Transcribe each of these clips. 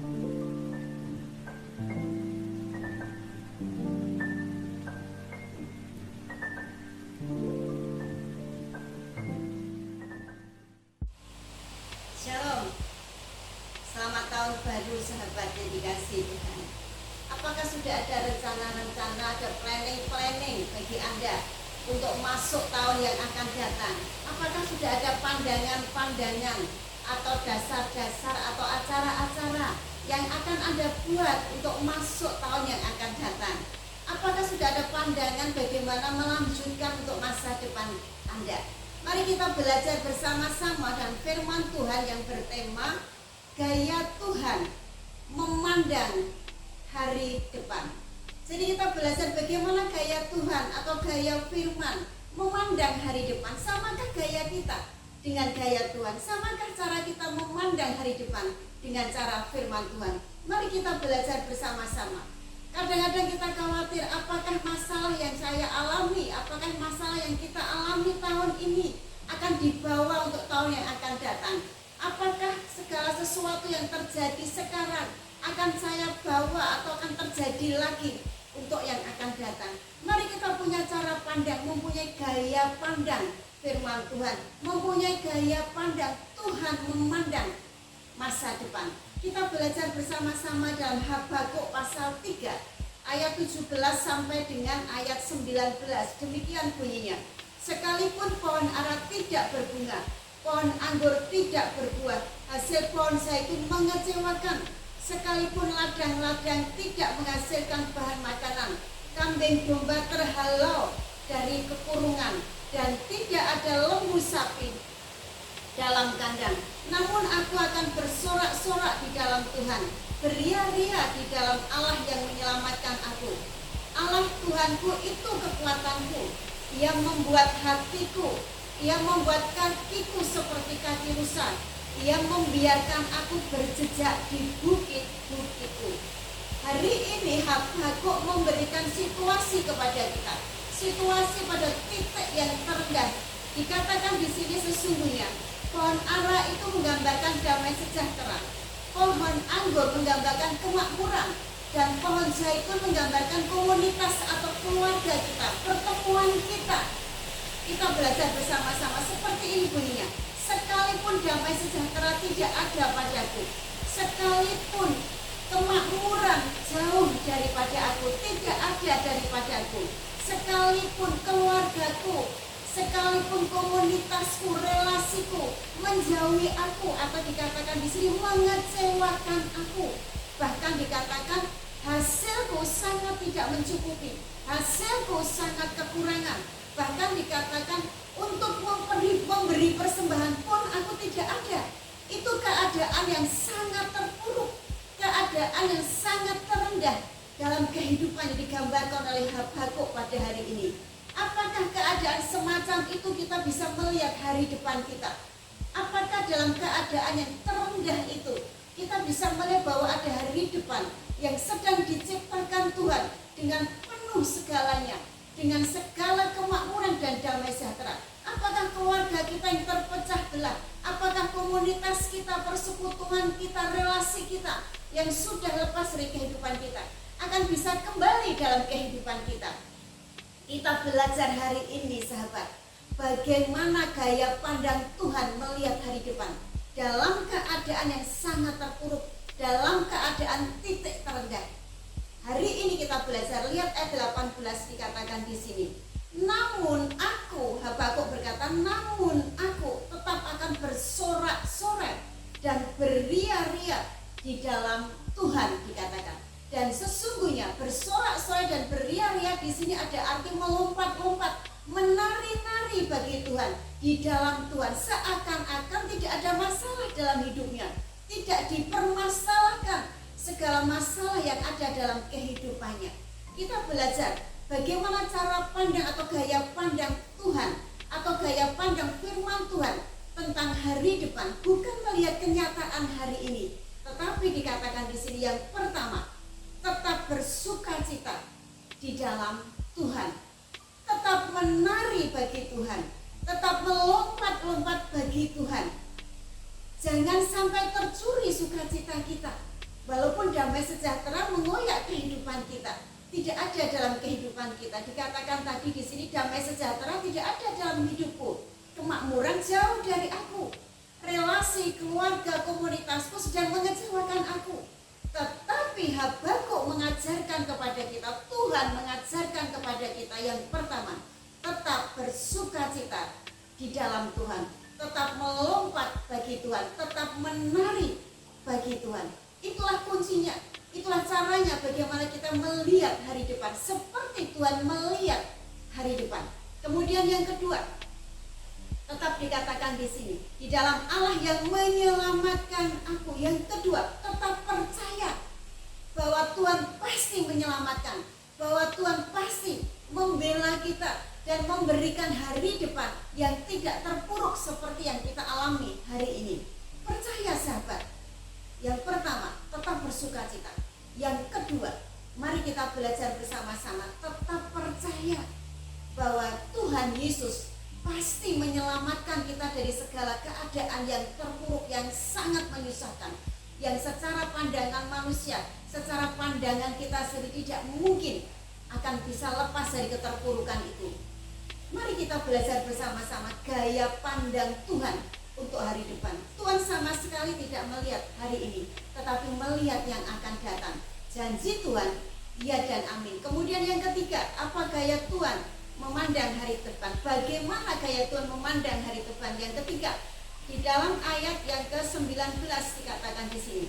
Shalom, selamat tahun baru sahabat yang dikasihi Tuhan. Apakah sudah ada rencana-rencana, ada planning bagi Anda untuk masuk tahun yang akan datang? Apakah sudah ada pandangan-pandangan atau dasar-dasar atau acara-acara yang akan Anda buat untuk masuk tahun yang akan datang? Apakah sudah ada pandangan bagaimana melanjutkan untuk masa depan Anda? Mari kita belajar bersama-sama dan firman Tuhan yang bertema Gaya Tuhan Memandang Hari Depan. Jadi kita belajar bagaimana gaya Tuhan atau gaya firman memandang hari depan. Samakah gaya kita dengan gaya Tuhan? Samakah cara kita memandang hari depan dengan cara firman Tuhan? Mari kita belajar bersama-sama. Kadang-kadang kita khawatir, apakah masalah yang saya alami, apakah masalah yang kita alami tahun ini akan dibawa untuk tahun yang akan datang? Apakah segala sesuatu yang terjadi sekarang akan saya bawa atau akan terjadi lagi untuk yang akan datang? Mari kita punya cara pandang, mempunyai gaya pandang firman Tuhan, mempunyai gaya pandang Tuhan memandang masa depan. Kita belajar bersama-sama dalam Habakuk pasal 3 ayat 17 sampai dengan ayat 19. Demikian bunyinya. Sekalipun pohon ara tidak berbunga, pohon anggur tidak berbuah, hasil pohon zaitun mengecewakan, sekalipun ladang-ladang tidak menghasilkan bahan makanan, kambing domba terhalau dari kekurungan, dan tidak ada lembu sapi dalam kandang. Namun aku akan bersorak-sorak di dalam Tuhan, beria-ria di dalam Allah yang menyelamatkan aku. Allah Tuhanku itu kekuatanku. Ia membuat hatiku, Ia membuat kakiku seperti kaki rusa. Ia membiarkan aku berjejak di bukit-bukitku. Hari ini Habakuk memberikan situasi kepada kita, situasi pada titik yang terendah. Dikatakan di sini sesungguhnya pohon ara itu menggambarkan damai sejahtera, pohon anggur menggambarkan kemakmuran, dan pohon zaitun menggambarkan komunitas atau keluarga kita, pertemuan kita. Kita belajar bersama-sama seperti ini bunyinya. Sekalipun damai sejahtera tidak ada padaku, sekalipun kemakmuran jauh daripada aku, tidak ada daripadaku, sekalipun keluargaku, sekalipun komunitasku, relasiku menjauhi aku, atau dikatakan di sini mengecewakan aku, bahkan dikatakan hasilku sangat tidak mencukupi, hasilku sangat kekurangan, bahkan dikatakan untuk memberi persembahan pun aku tidak ada. Itu keadaan yang sangat terpuruk, keadaan yang sangat terendah dalam kehidupan yang digambarkan oleh Habakuk pada hari ini. Apakah keadaan semacam itu kita bisa melihat hari depan kita? Apakah dalam keadaan yang terendah itu kita bisa melihat bahwa ada hari depan yang sedang diciptakan Tuhan dengan penuh segalanya, dengan segala kemakmuran dan damai sejahtera? Apakah keluarga kita yang terpecah belah? Apakah komunitas kita, persekutuan kita, relasi kita yang sudah lepas dari kehidupan kita akan bisa kembali dalam kehidupan kita? Kita belajar hari ini sahabat, bagaimana gaya pandang Tuhan melihat hari depan dalam keadaan yang sangat terpuruk, dalam keadaan titik terendah. Hari ini kita belajar, lihat ayat 18 dikatakan di sini. Namun aku, Habakuk berkata, namun aku tetap akan bersorak-sorai dan beria-ria di dalam Tuhan, dikatakan. Dan sesungguhnya bersorak-sorai dan beria-ria di sini ada arti melompat-lompat, menari-nari bagi Tuhan, di dalam Tuhan, seakan-akan tidak ada masalah dalam hidupnya, tidak dipermasalahkan segala masalah yang ada dalam kehidupannya. Kita belajar bagaimana cara pandang atau gaya pandang Tuhan atau gaya pandang firman Tuhan tentang hari depan, bukan melihat kenyataan hari ini, tetapi dikatakan di sini yang pertama, tetap bersukacita di dalam Tuhan, tetap menari bagi Tuhan, tetap melompat-lompat bagi Tuhan. Jangan sampai tercuri sukacita kita, damai sejahtera mengoyak kehidupan kita. Tidak ada dalam kehidupan kita. Dikatakan tadi di sini damai sejahtera tidak ada dalam hidupku. Kemakmuran jauh dari aku. Relasi, keluarga, komunitasku sedang mengecewakan aku. Tetapi Habakuk mengajarkan kepada kita, Tuhan mengajarkan kepada kita yang pertama, tetap bersukacita di dalam Tuhan, tetap melompat bagi Tuhan, tetap menari bagi Tuhan. Itulah kuncinya, itulah caranya bagaimana kita melihat hari depan seperti Tuhan melihat hari depan. Kemudian yang kedua, tetap dikatakan di sini, di dalam Allah yang menyelamatkan aku. Yang kedua, tetap percaya bahwa Tuhan pasti menyelamatkan, bahwa Tuhan pasti membela kita dan memberikan hari depan yang tidak terpuruk seperti yang kita alami hari ini. Percaya sahabat. Yang pertama, tetap bersukacita. Yang kedua, mari kita belajar bersama-sama tetap percaya bahwa Tuhan Yesus pasti menyelamatkan kita dari segala keadaan yang terpuruk, yang sangat menyusahkan, yang secara pandangan manusia, secara pandangan kita sendiri tidak mungkin akan bisa lepas dari keterpurukan itu. Mari kita belajar bersama-sama gaya pandang Tuhan untuk hari depan. Tuhan sama sekali tidak melihat hari ini, tetapi melihat yang akan datang. Janji Tuhan, ya dan amin. Kemudian yang ketiga, apa gaya Tuhan memandang hari depan? Bagaimana gaya Tuhan memandang hari depan? Yang ketiga, di dalam ayat yang ke-19 dikatakan di sini,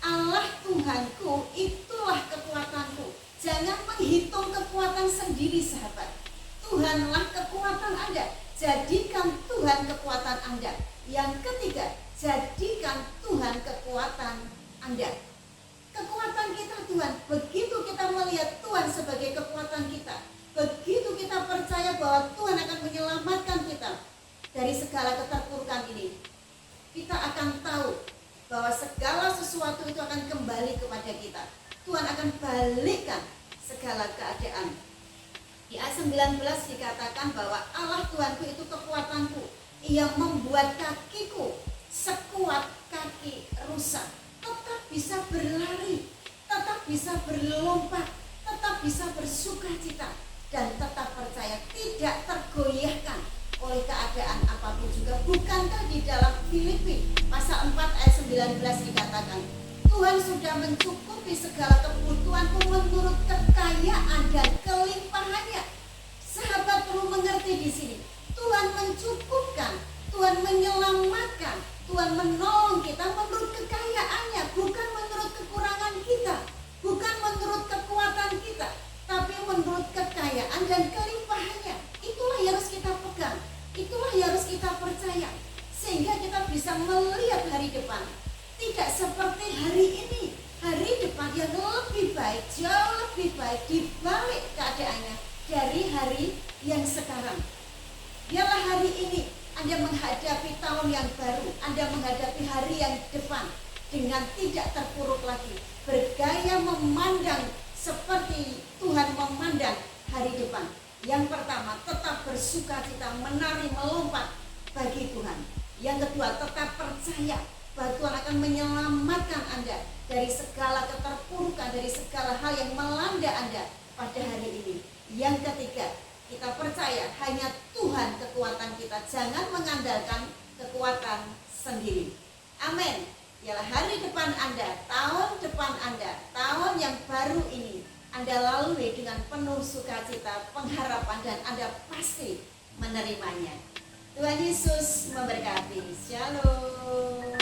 Allah Tuhanku itulah kekuatanku. Jangan menghitung kekuatan sendiri sahabat. Tuhanlah kekuatan Anda. Jadikan Tuhan kekuatan Anda. Yang ketiga, jadikan Tuhan kekuatan Anda. Kekuatan kita Tuhan. Begitu kita melihat Tuhan sebagai kekuatan kita, begitu kita percaya bahwa Tuhan akan menyelamatkan kita dari segala keterpurukan ini, kita akan tahu bahwa segala sesuatu itu akan kembali kepada kita. Tuhan akan balikkan segala keadaan. Di ayat 19 dikatakan bahwa Allah Tuhanku itu kekuatanku. Ia membuat kakiku sekuat kaki rusa. Tetap bisa berlari, tetap bisa berlompat, tetap bisa bersukacita, dan tetap percaya, tidak tergoyahkan oleh keadaan apapun juga. Bukankah di dalam Filipi pasal 4 ayat 19 dikatakan, Tuhan sudah mencukupi segala kebutuhanku menurut kekayaan dan kelimpahannya. Sahabat perlu mengerti di sini, Tuhan mencukupkan, Tuhan menyelamatkan, Tuhan menolong kita menurut kekayaannya, bukan menurut kekurangan kita, bukan menurut kekuatan kita, tapi menurut kekayaan dan kelimpahannya. Itulah yang harus kita pegang, itulah yang harus kita percaya, sehingga kita bisa melihat hari depan tidak seperti hari ini. Hari depan yang lebih baik, jauh lebih baik di balik keadaannya dari hari yang sekarang. Biarlah hari ini Anda menghadapi tahun yang baru, Anda menghadapi hari yang depan dengan tidak terpuruk lagi, bergaya memandang seperti Tuhan memandang hari depan. Yang pertama, tetap bersukacita, menari, melompat bagi Tuhan. Yang kedua, tetap percaya bahwa Tuhan akan menyelamatkan Anda dari segala keterpurukan, dari segala hal yang melanda Anda pada hari ini. Yang ketiga, kita percaya hanya Tuhan kekuatan kita, jangan mengandalkan kekuatan sendiri. Amin. Ialah hari depan Anda, tahun depan Anda, tahun yang baru ini Anda lalui dengan penuh sukacita, pengharapan, dan Anda pasti menerimanya. Tuhan Yesus memberkati. Shalom.